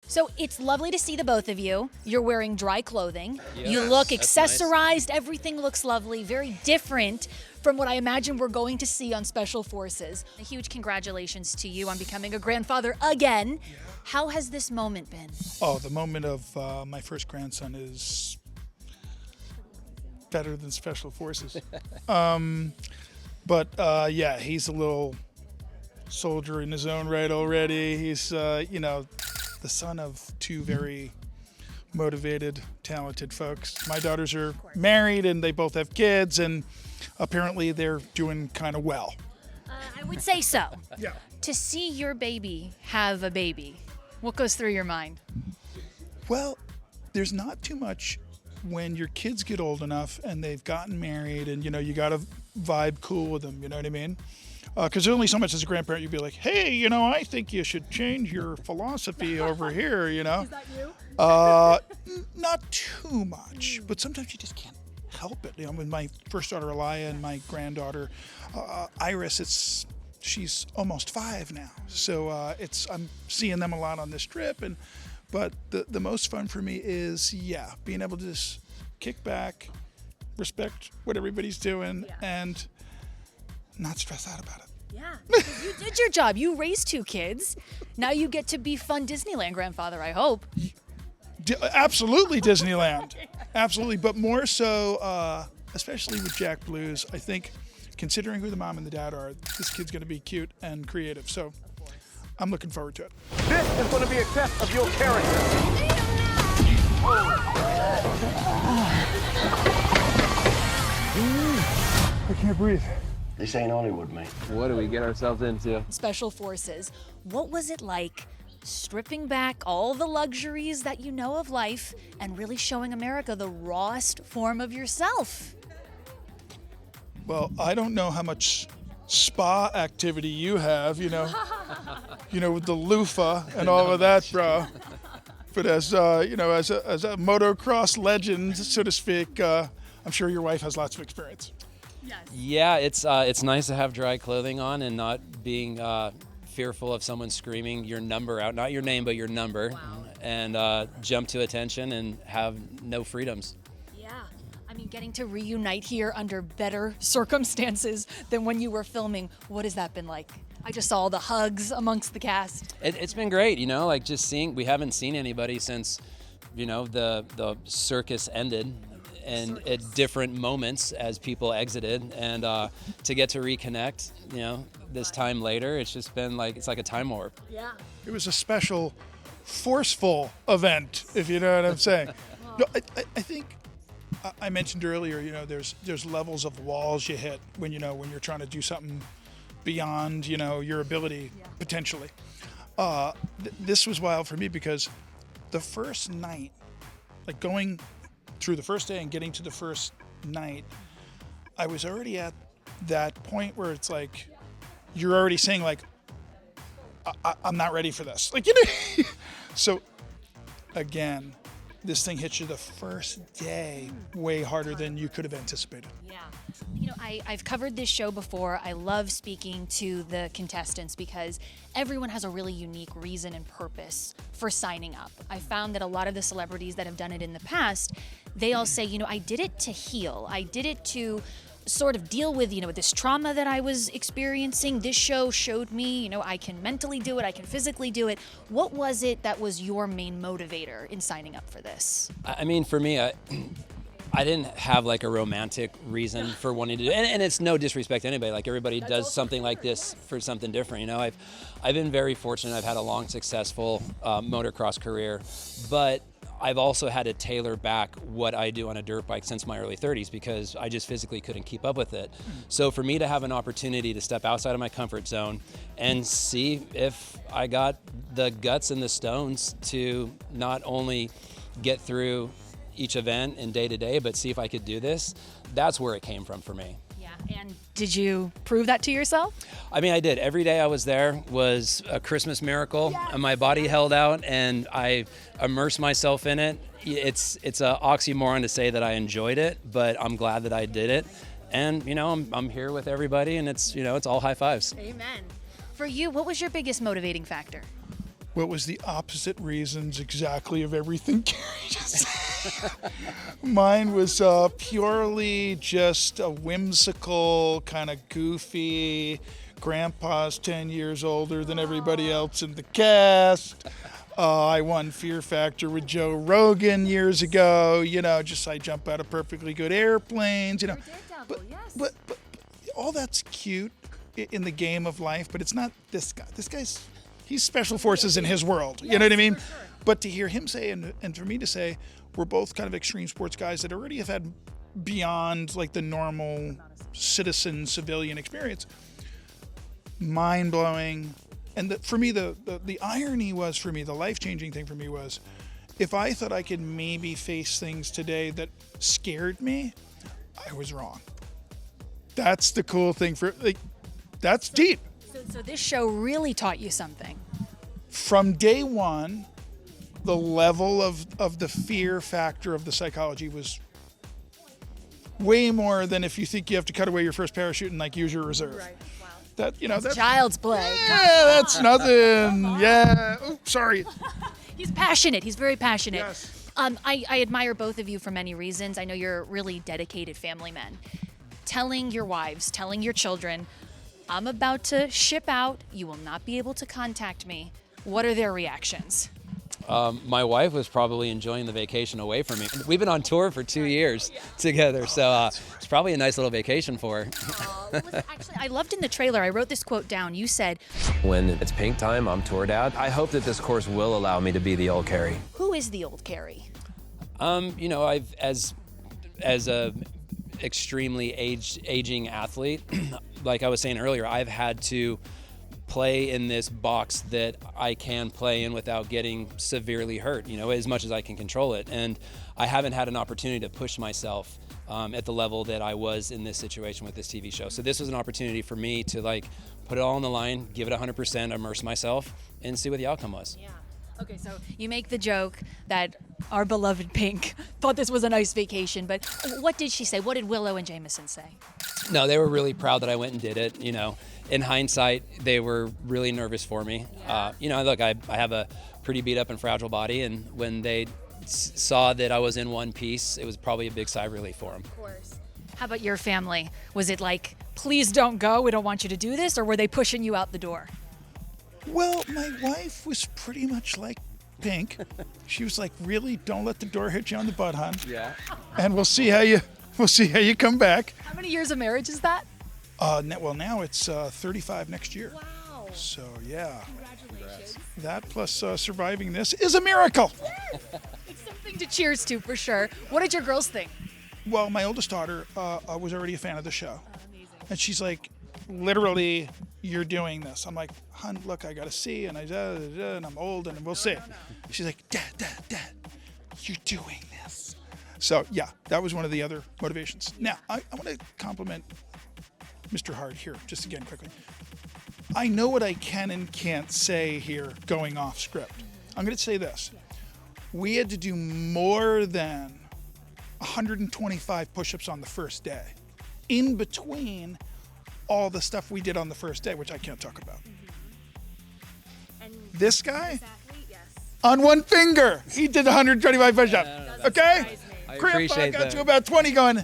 So it's lovely to see the both of you. You're wearing dry clothing. Yes, You look that's accessorized. Everything looks lovely. Very different from what I imagine we're going to see on Special Forces. A huge congratulations to you on becoming a grandfather again. How has this moment been? Oh, the moment of my first grandson is better than Special Forces. But yeah, he's a little soldier in his own right already. He's, the son of two very motivated, talented folks. My daughters are married and they both have kids, and apparently they're doing kind of well. I would say so. Yeah. To see your baby have a baby, what goes through your mind? Well, there's not too much when your kids get old enough and they've gotten married and, you got to vibe cool with them, you know what I mean? Because there's only so much as a grandparent you'd be like, hey, I think you should change your philosophy over here, Is that you? Not too much, but sometimes you just can't help it. With my first daughter, Elia, and my granddaughter, Iris, she's almost 5 now. So I'm seeing them a lot on this trip. But the most fun for me is, being able to just kick back, respect what everybody's doing, and not stress out about it. Yeah, because you did your job. You raised 2 kids. Now you get to be fun Disneyland grandfather, I hope. Absolutely Disneyland. Absolutely. But more so, especially with Jack Blues, I think considering who the mom and the dad are, this kid's going to be cute and creative. So I'm looking forward to it. This is going to be a test of your character. I can't breathe. This ain't Hollywood, mate. What do we get ourselves into? Special Forces, what was it like stripping back all the luxuries that you know of life and really showing America the rawest form of yourself? Well, I don't know how much spa activity you have, with the loofah and all of that, bro. But as a motocross legend, so to speak, I'm sure your wife has lots of experience. Yeah, it's nice to have dry clothing on and not being fearful of someone screaming your number out, not your name, but your number, and jump to attention and have no freedoms. Yeah, I mean, getting to reunite here under better circumstances than when you were filming, what has that been like? I just saw the hugs amongst the cast. It's been great, just seeing, we haven't seen anybody since, the circus ended. And at different moments as people exited, and to get to reconnect, this time later, it's just been it's like a time warp. Yeah. It was a special, forceful event, if you know what I'm saying. No, I think I mentioned earlier, there's levels of walls you hit when you're trying to do something beyond, your ability potentially. This was wild for me because the first night, going through the first day and getting to the first night, I was already at that point where it's like, you're already saying I'm not ready for this. So again, this thing hits you the first day way harder than you could have anticipated. Yeah. I've covered this show before. I love speaking to the contestants because everyone has a really unique reason and purpose for signing up. I found that a lot of the celebrities that have done it in the past, they all say, I did it to heal. I did it to sort of deal with, this trauma that I was experiencing. This show showed me, I can mentally do it, I can physically do it. What was it that was your main motivator in signing up for this? I mean, for me, I didn't have a romantic reason for wanting to do it. And it's no disrespect to anybody. Everybody does something like this for something different. I've been very fortunate. I've had a long, successful motocross career, but I've also had to tailor back what I do on a dirt bike since my early 30s because I just physically couldn't keep up with it. So for me to have an opportunity to step outside of my comfort zone and see if I got the guts and the stones to not only get through each event and day to day, but see if I could do this, that's where it came from for me. Yeah, and did you prove that to yourself? I mean, I did. Every day I was there was a Christmas miracle, and my body held out, and I immersed myself in it. It's an oxymoron to say that I enjoyed it, but I'm glad that I did it. And, I'm here with everybody, and it's all high fives. Amen. For you, what was your biggest motivating factor? what was the opposite reasons exactly of everything Carey just said. Mine was purely just a whimsical, kind of goofy, grandpa's 10 years older than everybody else in the cast. I won Fear Factor with Joe Rogan years ago. Just I jump out of perfectly good airplanes. But all that's cute in the game of life, but it's not this guy. This guy's, he's special forces in his world. You know what I mean? Sure. But to hear him say, and for me to say, we're both kind of extreme sports guys that already have had beyond like the normal citizen civilian experience. Mind blowing. And for me, the irony was, for me, the life-changing thing for me was, if I thought I could maybe face things today that scared me, I was wrong. That's the cool thing that's deep. So this show really taught you something. From day one, the level of the fear factor of the psychology was way more than if you think you have to cut away your first parachute and like use your reserve. Right. That's child's play. Yeah, that's nothing. Yeah. Oh, sorry. He's passionate. He's very passionate. Yes. I admire both of you for many reasons. I know you're really dedicated family men. Telling your wives, telling your children, I'm about to ship out. You will not be able to contact me. What are their reactions? My wife was probably enjoying the vacation away from me. We've been on tour for 2 years together, so it's probably a nice little vacation for her. Actually, I loved in the trailer, I wrote this quote down. You said, when it's Pink time, I'm toured out. I hope that this course will allow me to be the old Carey. Who is the old Carey? I've as a extremely aging athlete, like I was saying earlier, I've had to play in this box that I can play in without getting severely hurt, as much as I can control it. And I haven't had an opportunity to push myself at the level that I was in this situation with this TV show. So this was an opportunity for me to put it all on the line, give it 100%, immerse myself, and see what the outcome was. Yeah. Okay, so you make the joke that our beloved Pink thought this was a nice vacation, but what did she say? What did Willow and Jameson say? No, they were really proud that I went and did it. In hindsight, they were really nervous for me. Yeah. Look, I have a pretty beat up and fragile body, and when they saw that I was in one piece, it was probably a big sigh of relief for them. Of course. How about your family? Was it like, please don't go, we don't want you to do this, or were they pushing you out the door? Well, my wife was pretty much like Pink. She was like, really, don't let the door hit you on the butt, hon. Yeah. And we'll see how you come back. How many years of marriage is that? Now it's 35 next year. Wow. So, yeah. Congratulations. That plus surviving this is a miracle. Yes. It's something to cheers to, for sure. What did your girls think? Well, my oldest daughter was already a fan of the show. Oh, amazing. And she's like, literally, you're doing this. I'm like, hon, look, I got to see, and and I'm old, and we'll see. She's like, Dad, you're doing this. So, yeah, that was one of the other motivations. Now, I want to compliment Mr. Hart here, just again, quickly. I know what I can and can't say here going off script. I'm going to say this. We had to do more than 125 push-ups on the first day, in between all the stuff we did on the first day, which I can't talk about. And this guy, athlete, yes. on one finger, he did 125 push-ups. Okay? I Grandpa appreciate got that. to about 20 going,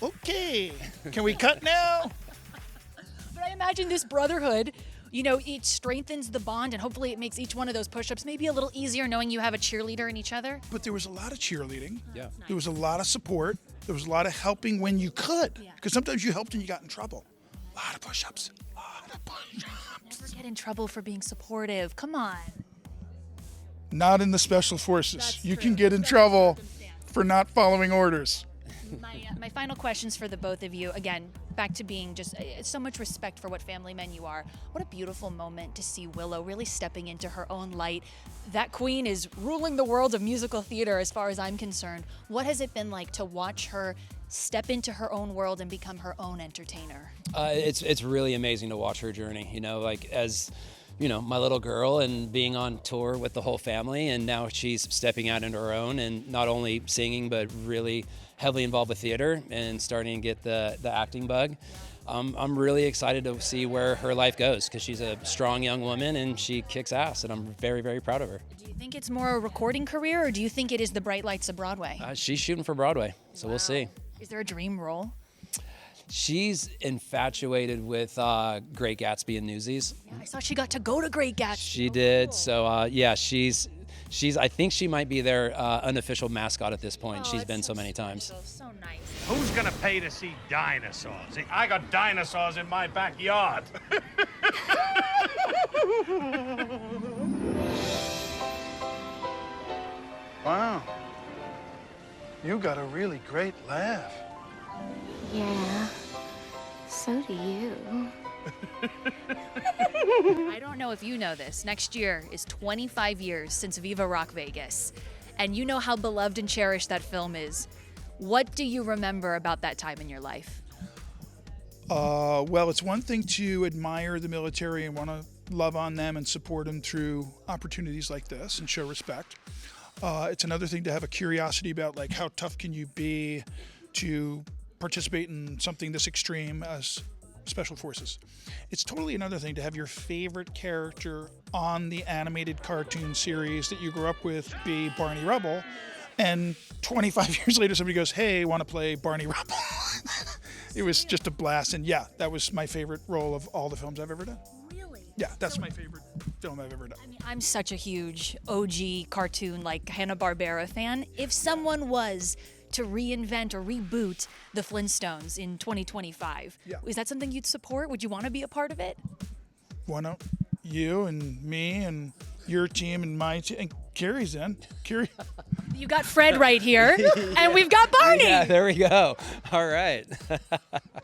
okay, can we cut now? But I imagine this brotherhood, it strengthens the bond, and hopefully it makes each one of those push-ups maybe a little easier knowing you have a cheerleader in each other. But there was a lot of cheerleading. Yeah. There was a lot of support. There was a lot of helping when you could. Because sometimes you helped and you got in trouble. A lot of push-ups. Never get in trouble for being supportive. Come on. Not in the special forces. That's You true. can get in trouble for not following orders. My final questions for the both of you. Again, back to being just so much respect for what family men you are. What a beautiful moment to see Willow really stepping into her own light. That queen is ruling the world of musical theater as far as I'm concerned. What has it been like to watch her step into her own world and become her own entertainer? It's really amazing to watch her journey, as my little girl, and being on tour with the whole family, and now she's stepping out into her own, and not only singing but really heavily involved with theater and starting to get the acting bug. I'm really excited to see where her life goes because she's a strong young woman and she kicks ass, and I'm very, very proud of her. Do you think it's more a recording career, or do you think it is the bright lights of Broadway? She's shooting for Broadway, so we'll see. Is there a dream role? She's infatuated with Great Gatsby and Newsies. Yeah, I saw she got to go to Great Gatsby. She did. So yeah, she's. I think she might be their unofficial mascot at this point. She's been so many times. So nice. Who's gonna pay to see dinosaurs? See, I got dinosaurs in my backyard. Wow. You got a really great laugh. Yeah, so do you. I don't know if you know this. Next year is 25 years since Viva Rock Vegas. And you know how beloved and cherished that film is. What do you remember about that time in your life? Well, it's one thing to admire the military and want to love on them and support them through opportunities like this and show respect. It's another thing to have a curiosity about, like, how tough can you be to participate in something this extreme as Special Forces. It's totally another thing to have your favorite character on the animated cartoon series that you grew up with be Barney Rubble, and 25 years later somebody goes, hey, want to play Barney Rubble? It was just a blast, and yeah, that was my favorite role of all the films I've ever done. Really? Yeah, that's my favorite film I've ever done. I mean, I'm such a huge OG cartoon, like Hanna-Barbera fan. If someone was to reinvent or reboot the Flintstones in 2025, is that something you'd support? Would you want to be a part of it? Why don't you and me and your team and my team, and Carrie's in. Carrie. You got Fred right here, and we've got Barney. Yeah, there we go. All right.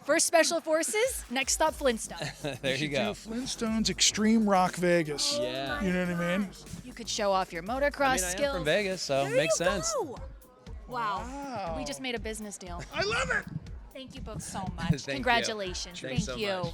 First Special Forces, next stop Flintstones. There you go. Do Flintstones Extreme Rock Vegas. Yeah. You know what I mean? You could show off your motocross I skills. am from Vegas, so There makes you sense. go. Wow. We just made a business deal. I love it. Thank you both so much. Thank you. Congratulations. Thanks Thank so you. much.